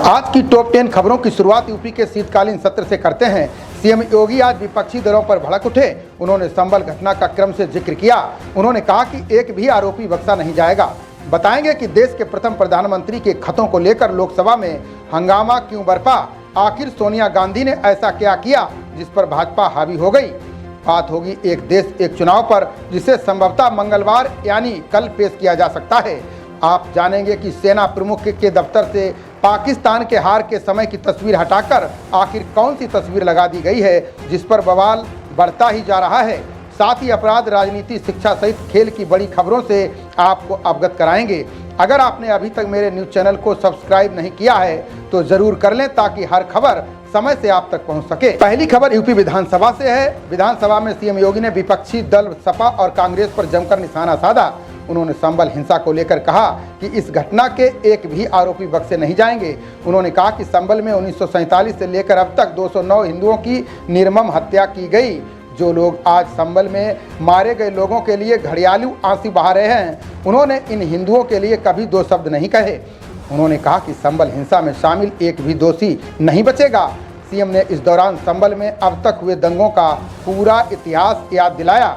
आज की टॉप 10 खबरों की शुरुआत यूपी के शीतकालीन सत्र से करते हैं। सीएम योगी आज विपक्षी दलों पर भड़क उठे। उन्होंने संभल घटना का क्रम से जिक्र किया। उन्होंने कहा कि एक भी आरोपी बख्शा नहीं जाएगा। बताएंगे कि देश के प्रथम प्रधानमंत्री के खतों को लेकर लोकसभा में हंगामा क्यों बरपा, आखिर सोनिया गांधी ने ऐसा क्या किया जिस पर भाजपा हावी हो गई। बात होगी एक देश एक चुनाव पर, जिसे संभवतः मंगलवार यानी कल पेश किया जा सकता है। आप जानेंगे कि सेना प्रमुख के दफ्तर से पाकिस्तान के हार के समय की तस्वीर हटाकर आखिर कौन सी तस्वीर लगा दी गई है, जिस पर बवाल बढ़ता ही जा रहा है। साथ ही अपराध, राजनीति, शिक्षा सहित खेल की बड़ी खबरों से आपको अवगत कराएंगे। अगर आपने अभी तक मेरे न्यूज़ चैनल को सब्सक्राइब नहीं किया है तो जरूर कर लें, ताकि हर खबर समय से आप तक पहुंच सके। पहली खबर यूपी विधानसभा से है। विधानसभा में सीएम योगी ने विपक्षी दल सपा और कांग्रेस पर जमकर निशाना साधा। उन्होंने संभल हिंसा को लेकर कहा कि इस घटना के एक भी आरोपी बख्शे नहीं जाएंगे। उन्होंने कहा कि संभल में 1947 से लेकर अब तक 209 हिंदुओं की निर्मम हत्या की गई। जो लोग आज संभल में मारे गए लोगों के लिए घड़ियालू आंसू बहा रहे हैं, उन्होंने इन हिंदुओं के लिए कभी दो शब्द नहीं कहे। उन्होंने कहा कि संभल हिंसा में शामिल एक भी दोषी नहीं बचेगा। सीएम ने इस दौरान संभल में अब तक हुए दंगों का पूरा इतिहास याद दिलाया।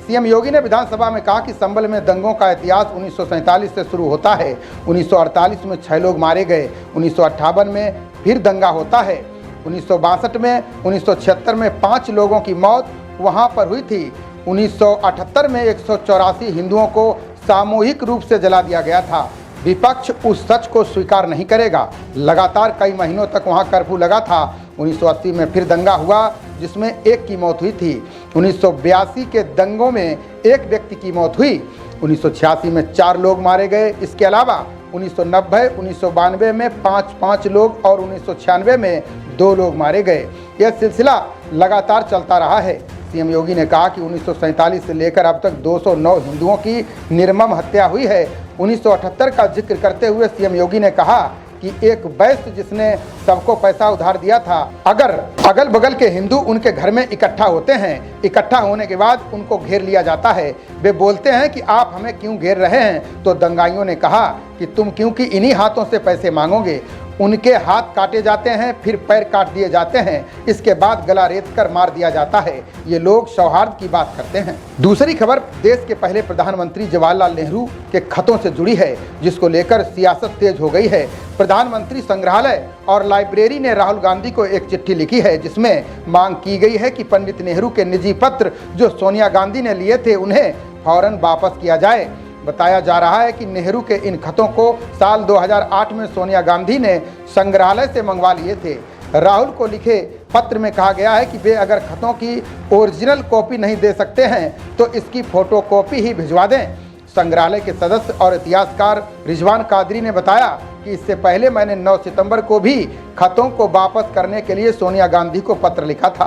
सीएम योगी ने विधानसभा में कहा कि संभल में दंगों का इतिहास 1947 से शुरू होता है। 1948 में 6 लोग मारे गए। 1958 में फिर दंगा होता है। 1962 में, 1976 में 5 लोगों की मौत वहां पर हुई थी। 1978 में 184 हिंदुओं को सामूहिक रूप से जला दिया गया था। विपक्ष उस सच को स्वीकार नहीं करेगा। लगातार कई महीनों तक वहां कर्फ्यू लगा था। 1980 में फिर दंगा हुआ, जिसमें एक की मौत हुई थी। 1982 के दंगों में एक व्यक्ति की मौत हुई। 1986 में 4 लोग मारे गए। इसके अलावा 1990, 1992 में 5 लोग और 1996 में 2 लोग मारे गए। यह सिलसिला लगातार चलता रहा है। सीएम योगी ने कहा कि 1947 से लेकर अब तक 209 हिंदुओं की निर्मम हत्या हुई है। 1978 का जिक्र करते हुए सीएम योगी ने कहा कि एक वैश्य जिसने सबको पैसा उधार दिया था, अगर अगल बगल के हिंदू उनके घर में इकट्ठा होते हैं, इकट्ठा होने के बाद उनको घेर लिया जाता है, वे बोलते हैं कि आप हमें क्यों घेर रहे हैं, तो दंगाइयों ने कहा कि तुम क्योंकि इन्हीं हाथों से पैसे मांगोगे। उनके हाथ काटे जाते हैं, फिर पैर काट दिए जाते हैं, इसके बाद गला रेत कर मार दिया जाता है। ये लोग सौहार्द की बात करते हैं। दूसरी खबर देश के पहले प्रधानमंत्री जवाहरलाल नेहरू के खतों से जुड़ी है, जिसको लेकर सियासत तेज हो गई है। प्रधानमंत्री संग्रहालय और लाइब्रेरी ने राहुल गांधी को एक चिट्ठी लिखी है, जिसमें मांग की गई है कि पंडित नेहरू के निजी पत्र जो सोनिया गांधी ने लिए थे, उन्हें फौरन वापस किया जाए। बताया जा रहा है कि नेहरू के इन खतों को साल 2008 में सोनिया गांधी ने संग्रहालय से मंगवा लिए थे। राहुल को लिखे पत्र में कहा गया है कि वे अगर खतों की ओरिजिनल कॉपी नहीं दे सकते हैं तो इसकी फोटोकॉपी ही भिजवा दें। संग्रहालय के सदस्य और इतिहासकार रिजवान कादरी ने बताया कि इससे पहले मैंने 9 सितंबर को भी खतों को वापस करने के लिए सोनिया गांधी को पत्र लिखा था।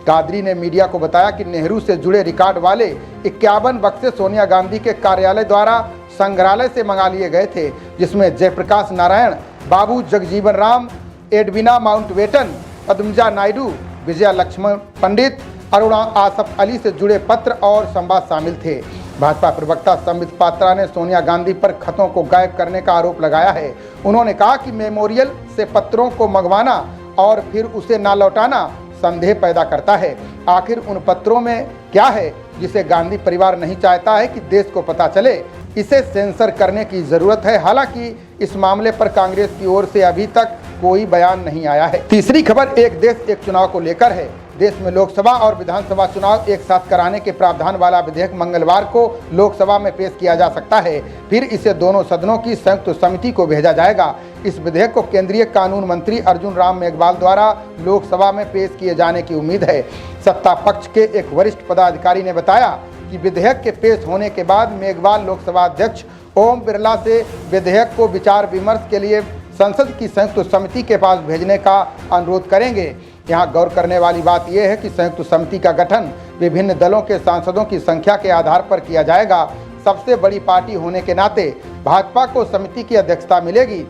कादरी ने मीडिया को बताया कि नेहरू से जुड़े रिकॉर्ड वाले 51 बक्से सोनिया गांधी के कार्यालय द्वारा संग्रहालय से मंगा लिए गए थे, जिसमें जयप्रकाश नारायण, बाबू जगजीवन राम, एडविना माउंटबेटन, पद्मजा नायडू, विजया लक्ष्मण पंडित, अरुणा आसफ अली से जुड़े पत्र और संवाद शामिल थे। भाजपा प्रवक्ता संबित पात्रा ने सोनिया गांधी पर खतों को गायब करने का आरोप लगाया है। उन्होंने कहा कि मेमोरियल से पत्रों को मंगवाना और फिर उसे ना लौटाना संदेह पैदा करता है। आखिर उन पत्रों में क्या है जिसे गांधी परिवार नहीं चाहता है कि देश को पता चले। इसे सेंसर करने की जरूरत है। हालांकि इस मामले पर कांग्रेस की ओर से अभी तक कोई बयान नहीं आया है। तीसरी खबर एक देश एक चुनाव को लेकर है। देश में लोकसभा और विधानसभा चुनाव एक साथ कराने के प्रावधान वाला विधेयक मंगलवार को लोकसभा में पेश किया जा सकता है। फिर इसे दोनों सदनों की संयुक्त समिति को भेजा जाएगा। इस विधेयक को केंद्रीय कानून मंत्री अर्जुन राम मेघवाल द्वारा लोकसभा में पेश किए जाने की उम्मीद है। सत्ता पक्ष के एक वरिष्ठ पदाधिकारी ने बताया कि विधेयक के पेश होने के बाद मेघवाल लोकसभा अध्यक्ष ओम बिरला से विधेयक को विचार विमर्श के लिए संसद की संयुक्त समिति के पास भेजने का अनुरोध करेंगे। यहाँ गौर करने वाली बात यह है कि संयुक्त समिति का गठन विभिन्न दलों के सांसदों की संख्या के आधार पर किया जाएगा। सबसे बड़ी पार्टी होने के नाते भाजपा को समिति की अध्यक्षता मिलेगी।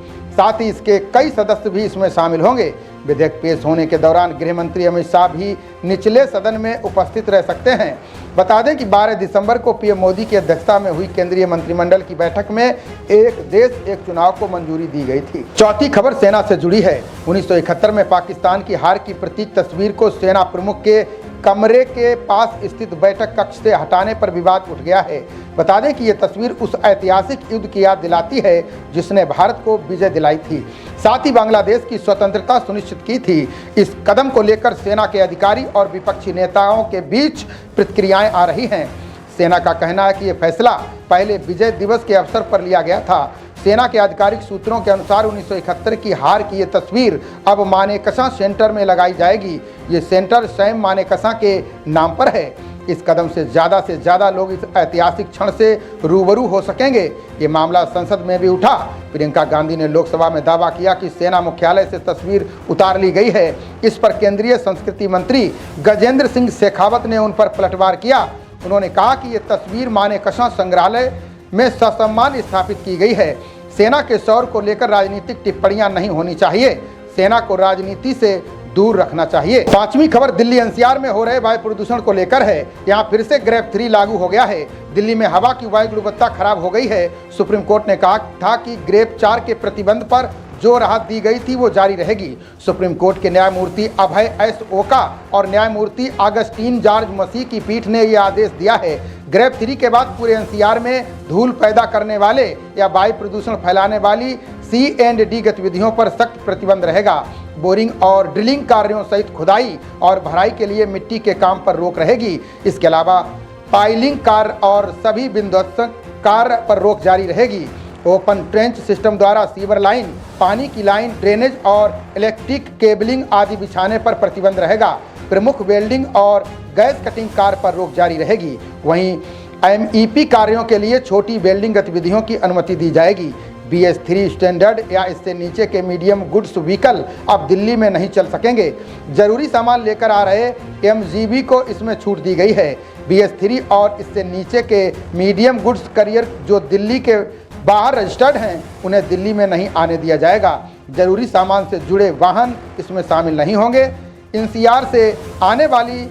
साथ ही इसके कई सदस्य भी इसमें शामिल होंगे। विधेयक पेश होने के दौरान गृह मंत्री अमित शाह भी निचले सदन में उपस्थित रह सकते हैं। बता दें कि 12 दिसंबर को पीएम मोदी की अध्यक्षता में हुई केंद्रीय मंत्रिमंडल की बैठक में एक देश एक चुनाव को मंजूरी दी गई थी। चौथी खबर सेना से जुड़ी है। 1971 में पाकिस्तान की हार की प्रतीक तस्वीर को सेना प्रमुख के कमरे के पास स्थित बैठक कक्ष से हटाने पर विवाद उठ गया है। बता दें कि ये तस्वीर उस ऐतिहासिक युद्ध की याद दिलाती है जिसने भारत को विजय दिलाई थी, साथ ही बांग्लादेश की स्वतंत्रता सुनिश्चित की थी। इस कदम को लेकर सेना के अधिकारी और विपक्षी नेताओं के बीच प्रतिक्रियाएं आ रही हैं। सेना का कहना है कि यह फैसला पहले विजय दिवस के अवसर पर लिया गया था। सेना के आधिकारिक सूत्रों के अनुसार 1971 की हार की ये तस्वीर अब मानेकशा सेंटर में लगाई जाएगी। ये सेंटर स्वयं मानेकशा के नाम पर है। इस कदम से ज़्यादा लोग इस ऐतिहासिक क्षण से रूबरू हो सकेंगे। ये मामला संसद में भी उठा। प्रियंका गांधी ने लोकसभा में दावा किया कि सेना मुख्यालय से तस्वीर उतार ली गई है। इस पर केंद्रीय संस्कृति मंत्री गजेंद्र सिंह शेखावत ने उन पर पलटवार किया। उन्होंने कहा कि ये तस्वीर मानेकशा संग्रहालय में ससम्मान स्थापित की गई है। सेना के शौर्य को लेकर राजनीतिक टिप्पणियां नहीं होनी चाहिए। सेना को राजनीति से दूर रखना चाहिए। पांचवी खबर दिल्ली एनसीआर में हो रहे वायु प्रदूषण को लेकर है। यहाँ फिर से ग्रेप 3 लागू हो गया है। दिल्ली में हवा की वायु गुणवत्ता खराब हो गई है। सुप्रीम कोर्ट ने कहा था कि ग्रेप 4 के प्रतिबंध पर जो राहत दी गई थी वो जारी रहेगी। सुप्रीम कोर्ट के न्यायमूर्ति अभय एस ओका और न्यायमूर्ति अगस्टीन जॉर्ज मसीह की पीठ ने यह आदेश दिया है। ग्रेप 3 के बाद पूरे एनसीआर में धूल पैदा करने वाले या वायु प्रदूषण फैलाने वाली C&D गतिविधियों पर सख्त प्रतिबंध रहेगा। बोरिंग और ड्रिलिंग कार्यों सहित खुदाई और भराई के लिए मिट्टी के काम पर रोक रहेगी। इसके अलावा पाइलिंग कार्य और सभी बिंदुत्सक कार्य पर रोक जारी रहेगी। ओपन ट्रेंच सिस्टम द्वारा सीवर लाइन, पानी की लाइन, ड्रेनेज और इलेक्ट्रिक केबलिंग आदि बिछाने पर प्रतिबंध रहेगा। प्रमुख वेल्डिंग और गैस कटिंग कार्य पर रोक जारी रहेगी। वहीं MEP कार्यों के लिए छोटी वेल्डिंग गतिविधियों की अनुमति दी जाएगी। BS3 स्टैंडर्ड या इससे नीचे के मीडियम गुड्स व्हीकल अब दिल्ली में नहीं चल सकेंगे। जरूरी सामान लेकर आ रहे MGV को इसमें छूट दी गई है। BS3 और इससे नीचे के मीडियम गुड्स करियर जो दिल्ली के बाहर रजिस्टर्ड हैं उन्हें दिल्ली में नहीं आने दिया जाएगा। जरूरी सामान से जुड़े वाहन इसमें शामिल नहीं होंगे। NCR से आने वाली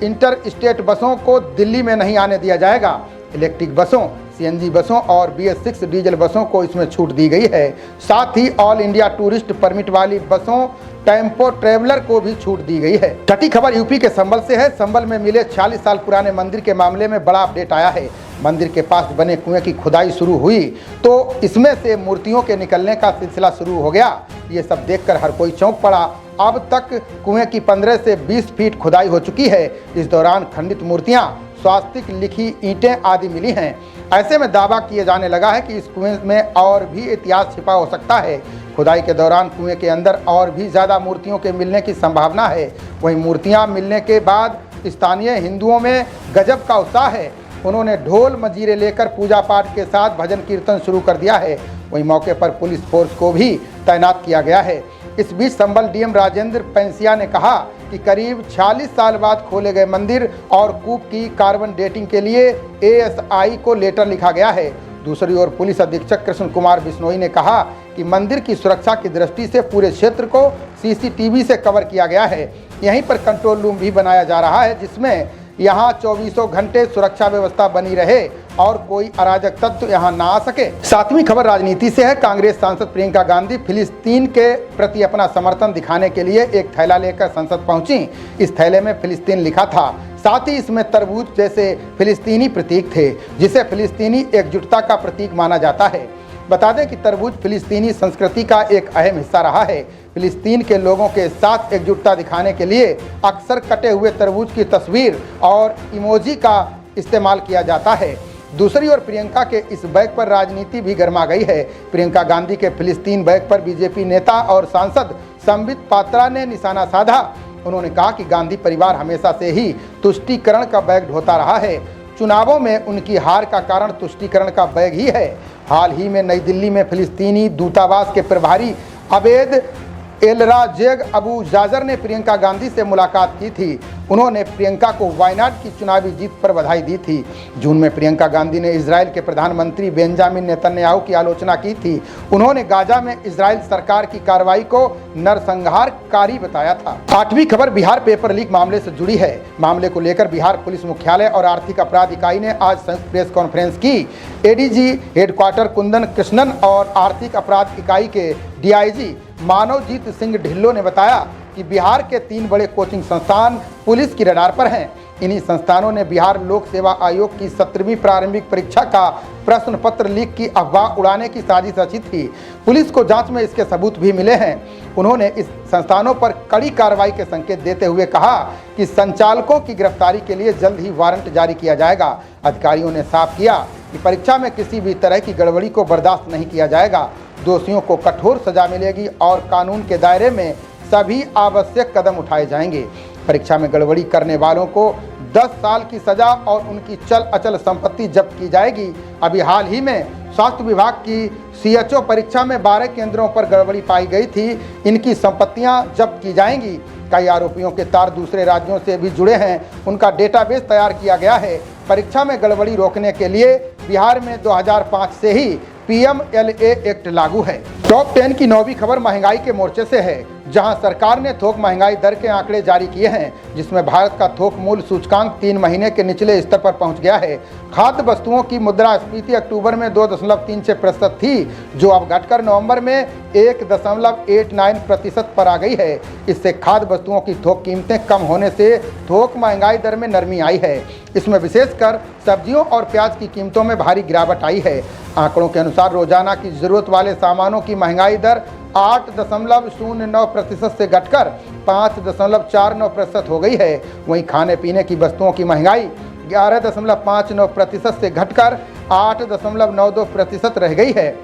इंटर स्टेट बसों को दिल्ली में नहीं आने दिया जाएगा। इलेक्ट्रिक बसों, CNG बसों और BS6 डीजल बसों को इसमें छूट दी गई है। साथ ही ऑल इंडिया टूरिस्ट परमिट वाली बसों, टेम्पो ट्रेवलर को भी छूट दी गई है। छठी खबर यूपी के संभल से है। संभल में मिले 46 साल पुराने मंदिर के मामले में बड़ा अपडेट आया है। मंदिर के पास बने कुएं की खुदाई शुरू हुई तो इसमें से मूर्तियों के निकलने का सिलसिला शुरू हो गया। ये सब देखकर हर कोई चौंक पड़ा। अब तक कुएं की 15 से 20 फीट खुदाई हो चुकी है। इस दौरान खंडित मूर्तियां, स्वास्तिक लिखी ईंटें आदि मिली हैं। ऐसे में दावा किए जाने लगा है कि इस कुएं में और भी इतिहास छिपा हो सकता है। खुदाई के दौरान कुएं के अंदर और भी ज़्यादा मूर्तियों के मिलने की संभावना है। वहीं मूर्तियां मिलने के बाद स्थानीय हिंदुओं में गजब का उत्साह है। उन्होंने ढोल मजीरे लेकर पूजा पाठ के साथ भजन कीर्तन शुरू कर दिया है। वहीं मौके पर पुलिस फोर्स को भी तैनात किया गया है। इस बीच संभल DM राजेंद्र पैंसिया ने कहा कि करीब 46 साल बाद खोले गए मंदिर और कूप की कार्बन डेटिंग के लिए ASI को लेटर लिखा गया है। दूसरी ओर पुलिस अधीक्षक कृष्ण कुमार बिश्नोई ने कहा कि मंदिर की सुरक्षा की दृष्टि से पूरे क्षेत्र को CCTV से कवर किया गया है। यहीं पर कंट्रोल रूम भी बनाया जा रहा है जिसमें यहाँ 24 घंटे सुरक्षा व्यवस्था बनी रहे और कोई अराजक तत्व यहाँ ना आ सके। सातवीं खबर राजनीति से है। कांग्रेस सांसद प्रियंका गांधी फिलिस्तीन के प्रति अपना समर्थन दिखाने के लिए एक थैला लेकर संसद पहुंची। इस थैले में फिलिस्तीन लिखा था, साथ ही इसमें तरबूज जैसे फिलिस्तीनी प्रतीक थे जिसे फिलिस्तीनी एकजुटता का प्रतीक माना जाता है। बता दें कि तरबूज फिलिस्तीनी संस्कृति का एक अहम हिस्सा रहा है। फिलिस्तीन के लोगों के साथ एकजुटता दिखाने के लिए अक्सर कटे हुए तरबूज की तस्वीर और इमोजी का इस्तेमाल किया जाता है। दूसरी ओर प्रियंका के इस बैग पर राजनीति भी गर्मा गई है। प्रियंका गांधी के फिलिस्तीन बैग पर बीजेपी नेता और सांसद संबित पात्रा ने निशाना साधा। उन्होंने कहा कि गांधी परिवार हमेशा से ही तुष्टीकरण का बैग ढोता रहा है। चुनावों में उनकी हार का कारण तुष्टीकरण का बैग ही है। हाल ही में नई दिल्ली में फिलिस्तीनी दूतावास के प्रभारी अबेद एलराजेग अबू जाजर ने प्रियंका गांधी से मुलाकात की थी। उन्होंने प्रियंका को वायनाड की चुनावी जीत पर बधाई दी थी। जून में प्रियंका गांधी ने इजराइल के प्रधानमंत्री बेंजामिन नेतन्याहू की आलोचना की थी। उन्होंने गाजा में इजराइल सरकार की कार्रवाई को नरसंहारकारी बताया था। 8वीं खबर बिहार पेपर लीक मामले से जुड़ी है। मामले को लेकर बिहार पुलिस मुख्यालय और आर्थिक अपराध इकाई ने आज संयुक्त प्रेस कॉन्फ्रेंस की। एडीजी हेडक्वार्टर कुंदन कृष्णन और आर्थिक अपराध इकाई के डीआईजी मानवजीत सिंह ढिल्लो ने बताया कि बिहार के 3 बड़े कोचिंग संस्थान पुलिस की रडार पर हैं। इन्हीं संस्थानों ने बिहार लोक सेवा आयोग की 17वीं प्रारंभिक परीक्षा का प्रश्न पत्र लीक की अफवाह उड़ाने की साजिश रची थी। पुलिस को जांच में इसके सबूत भी मिले हैं। उन्होंने इस संस्थानों पर कड़ी कार्रवाई के संकेत देते हुए कहा कि संचालकों की गिरफ्तारी के लिए जल्द ही वारंट जारी किया जाएगा। अधिकारियों ने साफ किया कि परीक्षा में किसी भी तरह की गड़बड़ी को बर्दाश्त नहीं किया जाएगा। दोषियों को कठोर सजा मिलेगी और कानून के दायरे में सभी आवश्यक कदम उठाए जाएंगे। परीक्षा में गड़बड़ी करने वालों को 10 साल की सजा और उनकी चल अचल संपत्ति जब्त की जाएगी। अभी हाल ही में स्वास्थ्य विभाग की सीएचओ परीक्षा में 12 केंद्रों पर गड़बड़ी पाई गई थी। इनकी संपत्तियां जब्त की जाएंगी। कई आरोपियों के तार दूसरे राज्यों से भी जुड़े हैं। उनका डेटाबेस तैयार किया गया है। परीक्षा में गड़बड़ी रोकने के लिए बिहार में 2005 से ही PMLA एक्ट लागू है। टॉप 10 की 9वीं खबर महंगाई के मोर्चे से है, जहां सरकार ने थोक महंगाई दर के आंकड़े जारी किए हैं, जिसमें भारत का थोक मूल्य सूचकांक 3 महीने के निचले स्तर पर पहुंच गया है। खाद्य वस्तुओं की मुद्रास्फीति अक्टूबर में 2.36% थी, जो अब घटकर नवंबर में 1.89% पर आ गई है। इससे खाद्य वस्तुओं की थोक कीमतें कम होने से थोक महंगाई दर में नरमी आई है। इसमें विशेषकर सब्जियों और प्याज की कीमतों में भारी गिरावट आई है। आंकड़ों के अनुसार रोजाना की जरूरत वाले सामानों की महंगाई दर 8.09% से घटकर 5.49% हो गई है। वहीं खाने पीने की वस्तुओं की महंगाई 11.59% से घटकर 8.92% रह गई है।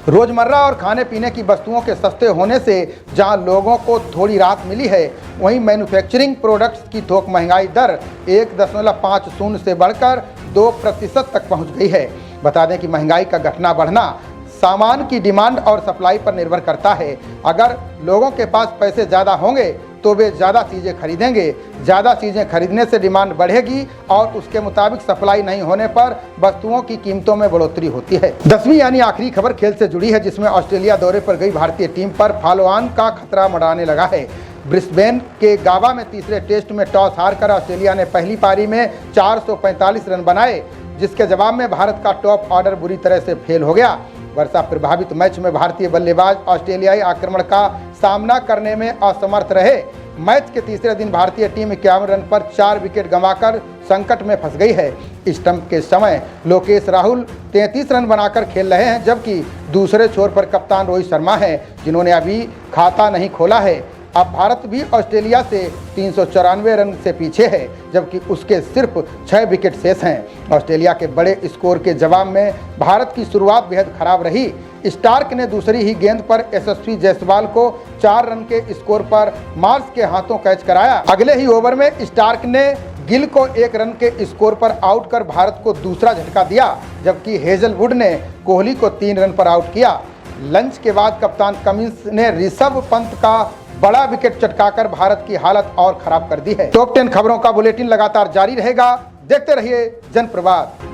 रोजमर्रा और खाने पीने की वस्तुओं के सस्ते होने से जहां लोगों को थोड़ी राहत मिली है, वहीं मैन्युफैक्चरिंग प्रोडक्ट्स की थोक महंगाई दर 1.50 से बढ़कर 2% तक पहुंच गई है। बता दें कि महंगाई का घटना बढ़ना सामान की डिमांड और सप्लाई पर निर्भर करता है। अगर लोगों के पास पैसे ज़्यादा होंगे तो वे ज़्यादा चीज़ें खरीदेंगे। ज़्यादा चीज़ें खरीदने से डिमांड बढ़ेगी और उसके मुताबिक सप्लाई नहीं होने पर वस्तुओं की कीमतों में बढ़ोतरी होती है। 10वीं यानी आखिरी खबर खेल से जुड़ी है, जिसमें ऑस्ट्रेलिया दौरे पर गई भारतीय टीम पर फॉलो ऑन का खतरा मंडराने लगा है। ब्रिस्बेन के गावा में तीसरे टेस्ट में टॉस हारकर ऑस्ट्रेलिया ने पहली पारी में 445 रन बनाए, जिसके जवाब में भारत का टॉप ऑर्डर बुरी तरह से फेल हो गया। वर्षा प्रभावित मैच में भारतीय बल्लेबाज ऑस्ट्रेलियाई आक्रमण का सामना करने में असमर्थ रहे। मैच के तीसरे दिन भारतीय टीम 51 रन पर 4 विकेट गंवाकर संकट में फंस गई है। स्टंप के समय लोकेश राहुल 33 रन बनाकर खेल रहे हैं, जबकि दूसरे छोर पर कप्तान रोहित शर्मा हैं, जिन्होंने अभी खाता नहीं खोला है। अब भारत भी ऑस्ट्रेलिया से 394 रन से पीछे है, जबकि उसके सिर्फ 6 विकेट शेष हैं। ऑस्ट्रेलिया के बड़े स्कोर के जवाब में भारत की शुरुआत बेहद खराब रही। स्टार्क ने दूसरी ही गेंद पर यशस्वी जायसवाल को 4 रन के स्कोर पर मार्श के हाथों कैच कराया। अगले ही ओवर में स्टार्क ने गिल को 1 रन के स्कोर पर आउट कर भारत को दूसरा झटका दिया, जबकि हेजलवुड ने कोहली को 3 रन पर आउट किया। लंच के बाद कप्तान कमिंस ने ऋषभ पंत का बड़ा विकेट चटकाकर भारत की हालत और खराब कर दी है। टॉप 10 खबरों का बुलेटिन लगातार जारी रहेगा। देखते रहिए जनप्रवाद।